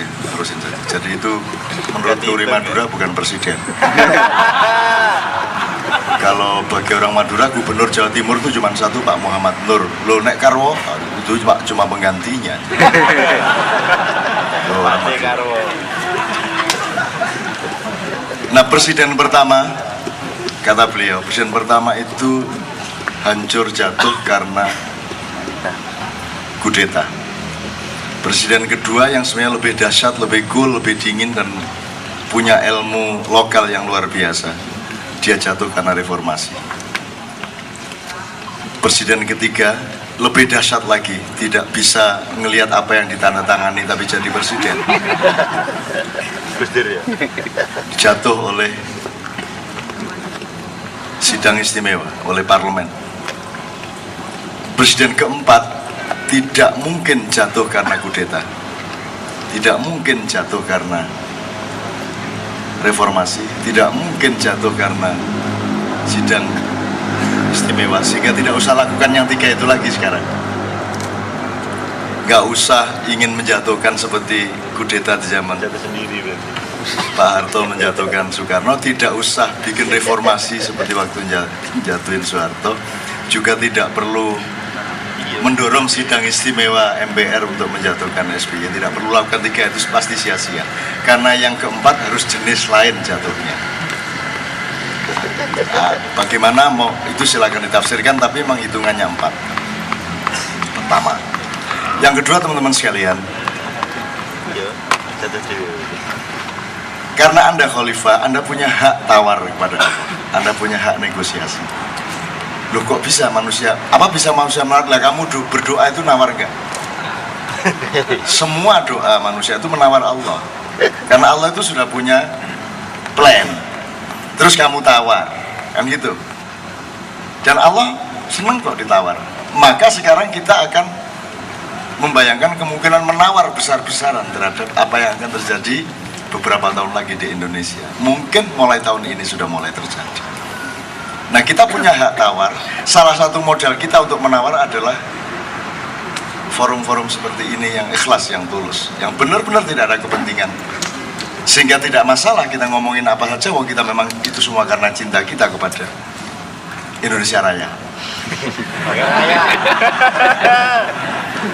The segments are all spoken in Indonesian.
saja, terusin saja. Jadi itu menurut Turi Madura bukan presiden. Kalau bagi orang Madura, gubernur Jawa Timur itu cuma satu, Pak Muhammad Nur. Lo nek Karwo itu Pak cuma penggantinya. Nah, presiden pertama, kata beliau, presiden pertama itu hancur jatuh karena kudeta. Presiden kedua yang sebenarnya lebih dahsyat, lebih cool, lebih dingin dan punya ilmu lokal yang luar biasa, dia jatuh karena reformasi. Presiden ketiga lebih dahsyat lagi, tidak bisa ngelihat apa yang ditandatangani tapi jadi presiden. Jatuh oleh sidang istimewa, oleh parlemen. Presiden keempat tidak mungkin jatuh karena kudeta, tidak mungkin jatuh karena reformasi, tidak mungkin jatuh karena sidang istimewa, sehingga tidak usah lakukan yang tiga itu lagi sekarang. Nggak usah ingin menjatuhkan seperti kudeta di zaman Pak Harto menjatuhkan Soekarno, tidak usah bikin reformasi seperti waktu jatuhin Soeharto, juga tidak perlu mendorong sidang istimewa MPR untuk menjatuhkan SBY. Tidak perlu lakukan tiga itu, pasti sia-sia. Karena yang keempat harus jenis lain jatuhnya. Nah, bagaimana mau itu silakan ditafsirkan, tapi memang hitungannya 4. Pertama. Yang kedua, teman-teman sekalian, karena Anda khalifah, Anda punya hak tawar kepada Allah, Anda punya hak negosiasi. Loh, kok bisa manusia, bisa manusia menawar? Lah kamu berdoa itu nawar enggak? Semua doa manusia itu menawar Allah, karena Allah itu sudah punya plan, terus kamu tawar, kan gitu. Dan Allah senang kok ditawar. Maka sekarang kita akan membayangkan kemungkinan menawar besar-besaran terhadap apa yang akan terjadi beberapa tahun lagi di Indonesia. Mungkin mulai tahun ini sudah mulai terjadi. Nah, kita punya hak tawar. Salah satu modal kita untuk menawar adalah forum-forum seperti ini yang ikhlas, yang tulus, yang benar-benar tidak ada kepentingan. Sehingga tidak masalah kita ngomongin apa saja, wong kita memang itu semua karena cinta kita kepada Indonesia Raya.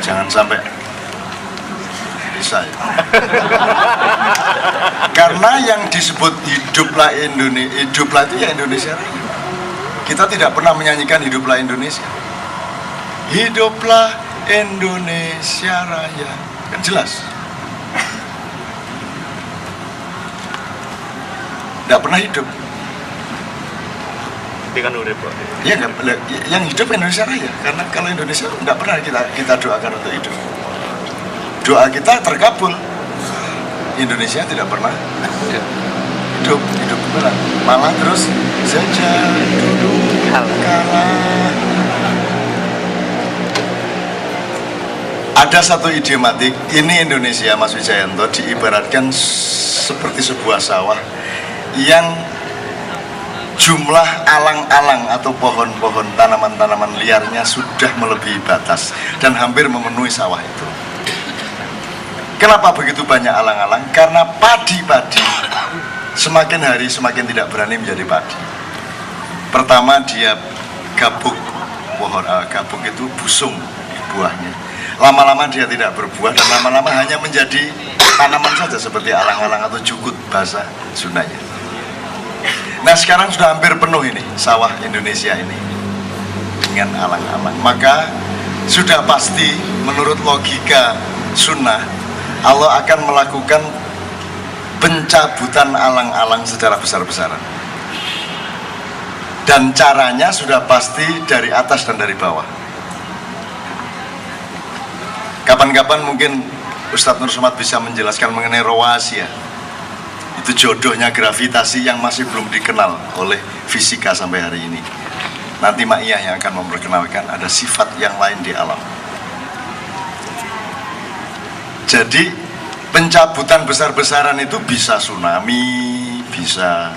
Jangan sampai bisa ya. Karena yang disebut hiduplah Indonesia, hiduplah itu ya Indonesia Raya. Kita tidak pernah menyanyikan hiduplah Indonesia. Hiduplah Indonesia Raya. Kan jelas. Tidak pernah hidup. Dengan urip, Pak. Ya, yang hidup Indonesia Raya. Karena kalau Indonesia tidak pernah kita doakan untuk hidup. Doa kita terkabul. Indonesia tidak pernah hidup benar. Malah terus sejak dulu kala. Ada satu idiomatik, ini Indonesia, Mas Wijayanto, diibaratkan seperti sebuah sawah yang jumlah alang-alang atau pohon-pohon, tanaman-tanaman liarnya sudah melebihi batas dan hampir memenuhi sawah itu. Kenapa begitu banyak alang-alang? Karena padi-padi semakin hari semakin tidak berani menjadi padi. Pertama dia gabuk, pohon gabuk itu busung buahnya. Lama-lama dia tidak berbuah dan lama-lama hanya menjadi tanaman saja seperti alang-alang atau jukut bahasa Sundanya. Nah, sekarang sudah hampir penuh ini sawah Indonesia ini dengan alang-alang. Maka sudah pasti menurut logika sunnah Allah akan melakukan pencabutan alang-alang secara besar-besaran. Dan caranya sudah pasti dari atas dan dari bawah. Kapan-kapan mungkin Ustadz Nur Somad bisa menjelaskan mengenai rawasya. Itu jodohnya gravitasi yang masih belum dikenal oleh fisika sampai hari ini. Nanti Mak Iyah yang akan memperkenalkan ada sifat yang lain di alam. Jadi pencabutan besar-besaran itu bisa tsunami, bisa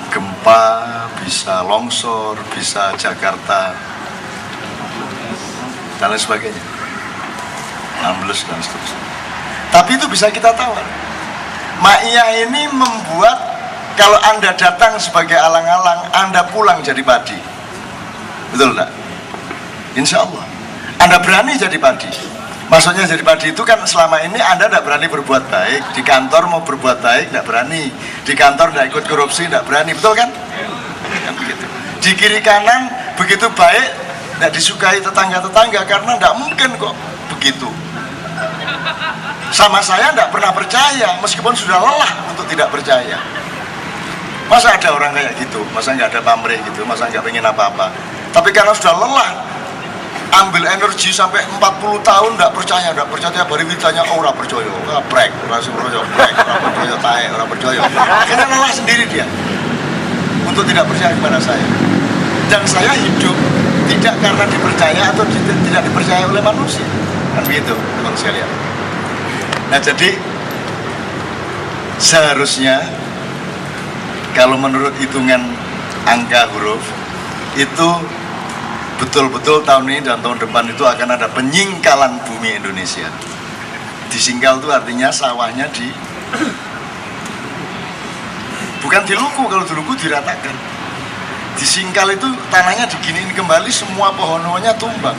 gempa, bisa longsor, bisa Jakarta dan lain sebagainya, ambles dan seterusnya. Tapi itu bisa kita tawar. Ma'iyah ini membuat kalau Anda datang sebagai alang-alang, Anda pulang jadi padi. Betul enggak? Insya Allah Anda berani jadi padi. Maksudnya jadi padi itu kan selama ini Anda tidak berani berbuat baik. Di kantor mau berbuat baik tidak berani. Di kantor tidak ikut korupsi tidak berani. Betul kan? Kan begitu. Di kiri kanan begitu baik tidak disukai tetangga-tetangga karena tidak mungkin kok begitu. Sama saya tidak pernah percaya meskipun sudah lelah untuk tidak percaya. Masa ada orang kayak gitu? Masa nggak ada pamrih gitu? Masa nggak pengen apa-apa? Tapi karena sudah lelah, ambil energi sampai 40 tahun tidak percaya tiap hari ditanya ora percaya, brek, ora percaya, brek, ora percaya, tae, ora percaya. Akhirnya lelah sendiri dia untuk tidak percaya kepada saya. Dan saya hidup tidak karena dipercaya atau tidak dipercaya oleh manusia. Kan begitu, teman sekalian. Nah, jadi seharusnya kalau menurut hitungan angka huruf itu betul-betul tahun ini dan tahun depan itu akan ada penyingkalan bumi Indonesia. Disingkal itu artinya sawahnya bukan diluku, kalau diluku diratakan. Disingkal itu tanahnya diginiin kembali, semua pohon-pohonnya tumbang,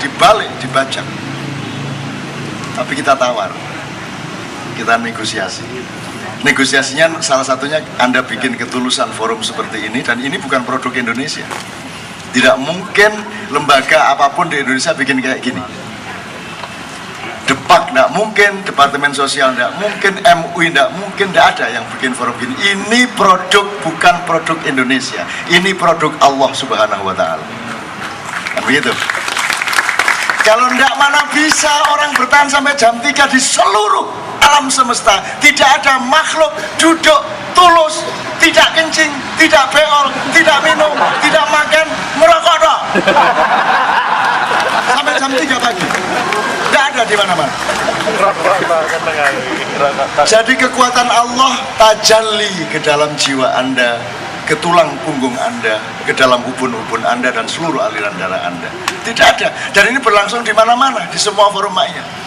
dibalik, dibajak. Tapi kita tawar, kita negosiasi. Negosiasinya salah satunya Anda bikin ketulusan forum seperti ini, dan ini bukan produk Indonesia. Tidak mungkin lembaga apapun di Indonesia bikin kayak gini. Depak tidak mungkin, Departemen Sosial tidak mungkin, MUI tidak mungkin, tidak ada yang bikin forum gini. Ini produk, bukan produk Indonesia. Ini produk Allah Subhanahu wa Ta'ala. Kan begitu? Kalau tidak, mana bisa orang bertahan sampai jam 3 di seluruh alam semesta. Tidak ada makhluk duduk tulus, tidak kencing, tidak beol, tidak minum, tidak makan, merokok dong. Sampai jam 3 pagi. Tidak ada di mana-mana. Jadi kekuatan Allah tajalli ke dalam jiwa Anda, ke tulang punggung Anda, ke dalam ubun-ubun Anda dan seluruh aliran darah Anda. Tidak ada. Dan ini berlangsung di mana-mana, di semua forum Ma'iyah.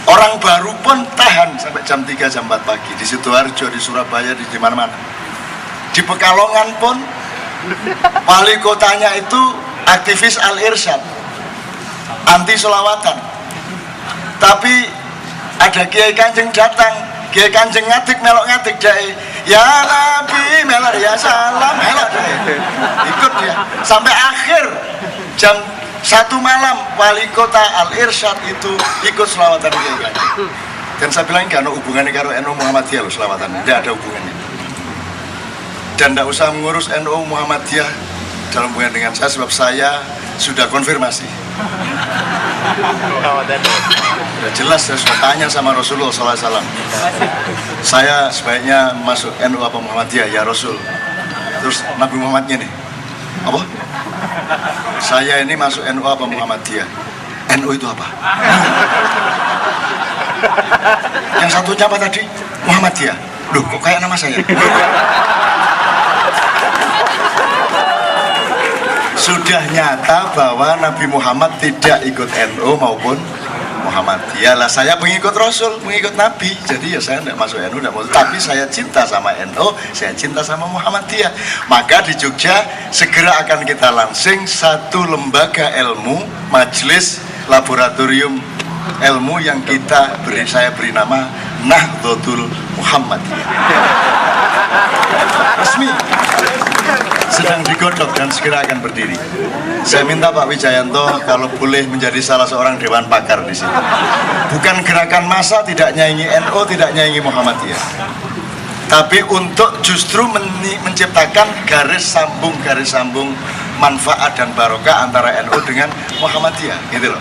Orang baru pun tahan sampai jam 3, jam 4 pagi. Di Sidoarjo, di Surabaya, di mana-mana. Di Pekalongan pun, wali kotanya itu aktivis Al-Irsyad, anti selawatan. Tapi ada Kiai Kanjeng datang, Kiai Kanjeng ngatik, melok ngatik jae. Ya Nabi, melok ya salam, melok jae. Ikut dia. Sampai akhir jam 1 malam wali kota Al-Irsyad itu ikut selawatan Kiai Kanjeng. Dan saya bilang gak ada hubungannya karo NU Muhammadiyah loh selawatan, tidak ada hubungannya. Dan tidak usah mengurus NU Muhammadiyah dalam hubungan dengan saya, sebab saya sudah konfirmasi. Sudah jelas, saya sudah tanya sama Rasulullah SAW. Saya sebaiknya masuk NU apa Muhammadiyah ya Rasul. Terus Nabi Muhammadnya nih, apa? Saya ini masuk NU apa Muhammadiyah? NU itu apa? Yang satunya apa tadi? Muhammadiyah. Loh, kok kayak nama saya? Sudah nyata bahwa Nabi Muhammad tidak ikut NU maupun Muhammadiyah. Lah saya pengikut Rasul, pengikut Nabi. Jadi ya saya tidak masuk NU, tidak masuk. Tapi saya cinta sama NU, saya cinta sama Muhammadiyah. Maka di Jogja segera akan kita launching satu lembaga ilmu, majelis laboratorium ilmu yang saya beri nama Nahdlatul Muhammadiyah. Resmi. Sedang digodok dan segera akan berdiri. Saya minta Pak Wijayanto kalau boleh menjadi salah seorang dewan pakar di sini. Bukan gerakan massa, tidak nyanyi NU, tidak nyanyi Muhammadiyah. Tapi untuk justru menciptakan garis sambung manfaat dan barokah antara NU dengan Muhammadiyah, gitu loh.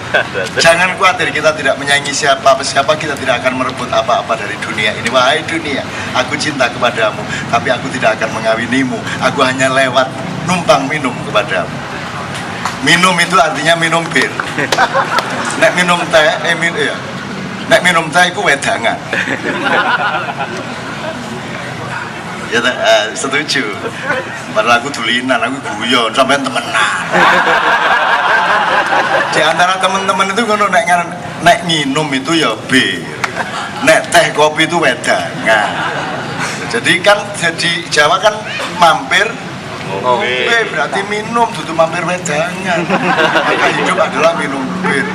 Jangan khawatir, kita tidak menyaingi siapa, kita tidak akan merebut apa-apa dari dunia ini. Wahai dunia, aku cinta kepadamu, tapi aku tidak akan mengawinimu. Aku hanya lewat numpang minum kepadamu. Minum itu artinya minum bir. Nek minum teh, nek minum teh itu wedangan. Ya, setuju. Padahal aku dulinan, aku guyon, sampai temenan. Di antara teman-teman itu kalau naik minum itu ya bir. Nek teh kopi itu wedangan. Jadi kan jadi Jawa kan mampir berarti minum, tutup mampir wedangan. Maka hidup adalah minum bir.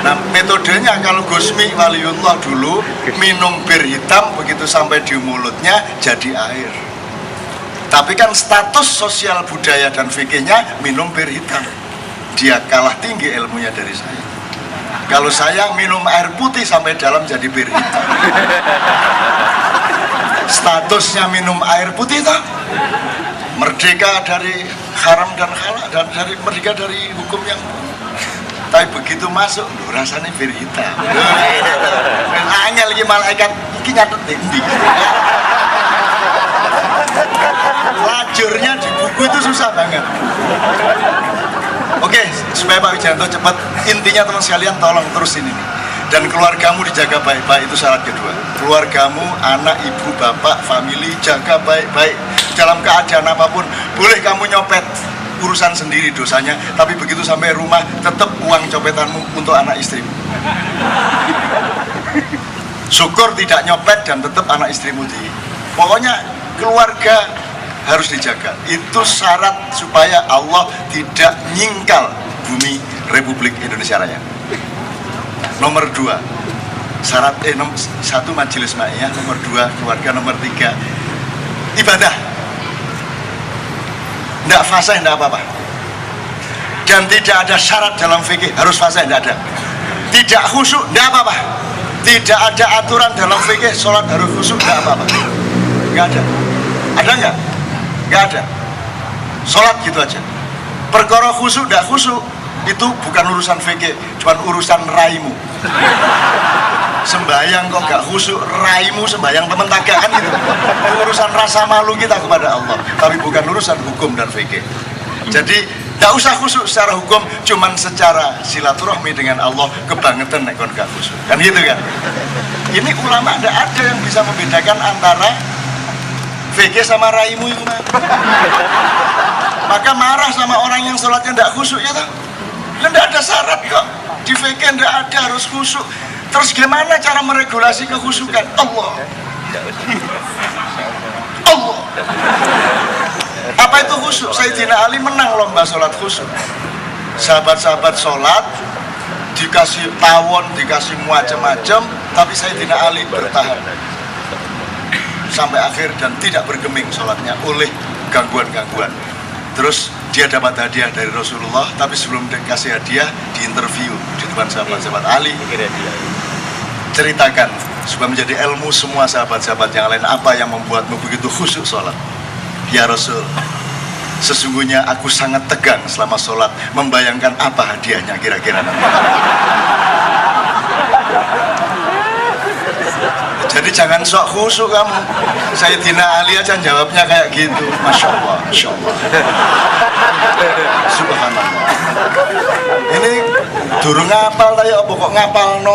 Nah metodenya kalau Gusmi Waliullah dulu minum bir hitam, begitu sampai di mulutnya jadi air. Tapi kan status sosial budaya dan fikihnya minum bir hitam. Dia kalah tinggi ilmunya dari saya. Kalau saya minum air putih sampai dalam jadi bir hitam. Statusnya minum air putih toh merdeka dari haram dan halal, dan dari merdeka dari hukum yang tapi begitu masuk rasanya bir hitam. Angel lagi malaikat iki nyatet ndi. Lajurnya di buku itu susah banget. Oke, supaya Pak Wijanto cepat, intinya teman sekalian tolong terusin ini. Dan keluargamu dijaga baik-baik, itu syarat kedua. Keluargamu, anak, ibu, bapak, family, jaga baik-baik. Dalam keadaan apapun, boleh kamu nyopet, urusan sendiri dosanya, tapi begitu sampai rumah, tetap uang copetanmu untuk anak istrimu. Syukur tidak nyopet dan tetap anak istrimu di. Pokoknya keluarga harus dijaga. Itu syarat supaya Allah tidak nyingkal bumi Republik Indonesia Raya. Nomor 2, syarat satu majelis ma'iyah, nomor 2 keluarga, nomor 3 ibadah. Tidak fasih, tidak apa-apa. Dan tidak ada syarat dalam fikih harus fasih, tidak ada. Tidak khusyuk, tidak apa-apa. Tidak ada aturan dalam fikih sholat harus khusyuk, tidak apa-apa. Nggak ada. Ada nggak? Nggak ada. Sholat gitu aja. Perkara khusyuk, tidak khusyuk, itu bukan urusan fikih, cuma urusan raimu. Sembayang kok gak khusyuk, raimu sembayang temen tagakan gitu. Itu urusan rasa malu kita kepada Allah, tapi bukan urusan hukum dan fikih. Jadi gak usah khusyuk secara hukum, cuman secara silaturahmi dengan Allah kebangetan nek kon gak khusyuk. Kan gitu kan? Ini ulama tidak ada yang bisa membedakan antara fikih sama raimu itu. Maka marah sama orang yang sholatnya tidak khusyuk ya toh? Tidak ada syarat kok. Di fikih tidak ada harus khusyuk. Terus gimana cara meregulasi kekhusyukan? Allah. Allah. Apa itu khusyuk? Sayyidina Ali menang lomba sholat khusyuk. Sahabat-sahabat sholat dikasih tawon, dikasih macam-macam, tapi Sayyidina Ali bertahan sampai akhir dan tidak bergeming sholatnya oleh gangguan-gangguan. Terus dia dapat hadiah dari Rasulullah, tapi sebelum dikasih hadiah diinterview di depan sahabat-sahabat Ali. Ceritakan supaya menjadi ilmu semua sahabat-sahabat yang lain, apa yang membuatmu begitu khusyuk sholat? Ya Rasul, sesungguhnya aku sangat tegang selama sholat, membayangkan apa hadiahnya kira-kira nanti. Jadi jangan sok khusyuk kamu. Sayyidina Ali aja jawabnya kayak gitu. Masya Allah, Masya Allah. Subhanallah. Ini durung ngapal tayo apa kok ngapal no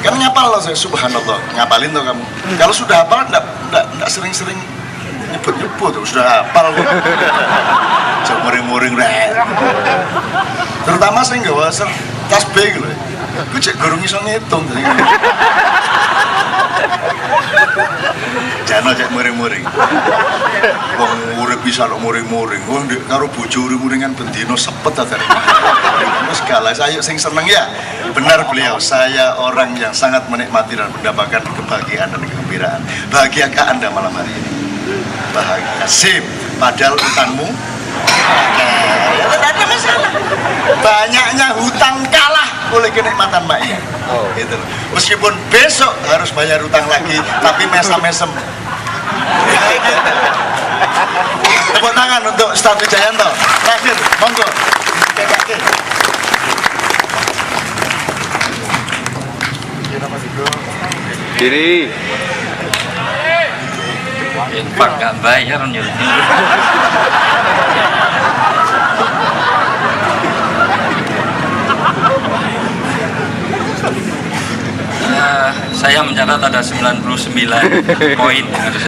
kan ngapal loh saya. Subhanallah, ngapalin tuh kamu. Kalau sudah hafal enggak sering-sering nyebut-nyebut, sudah hafal kok. Cok muring-muring rek. Terutama saya nggak wasar tasbih gitu. Gue cek gurung iso ngitung. Jangan cek muring-muring. Wong urip bisa lo muring-muring. Wong karo bojo muring-muringan bendino sepet ta. Segala saya sing seneng ya. Benar beliau, saya orang yang sangat menikmati dan mendapatkan kebahagiaan dan kegembiraan. Bahagiakah Anda malam hari ini? Bahagia. Sip. Padahal utangmu ada masalah. Banyaknya hutang kalah oleh kenikmatan ma'iyah. Gitu. Meskipun besok harus bayar hutang lagi, tapi mesem-mesem. Tepuk tangan untuk Ustaz Wijayanto. Terakhir, monggo. Diri. Infak gak bayar nih. Saya mencatat ada 99 poin yang harus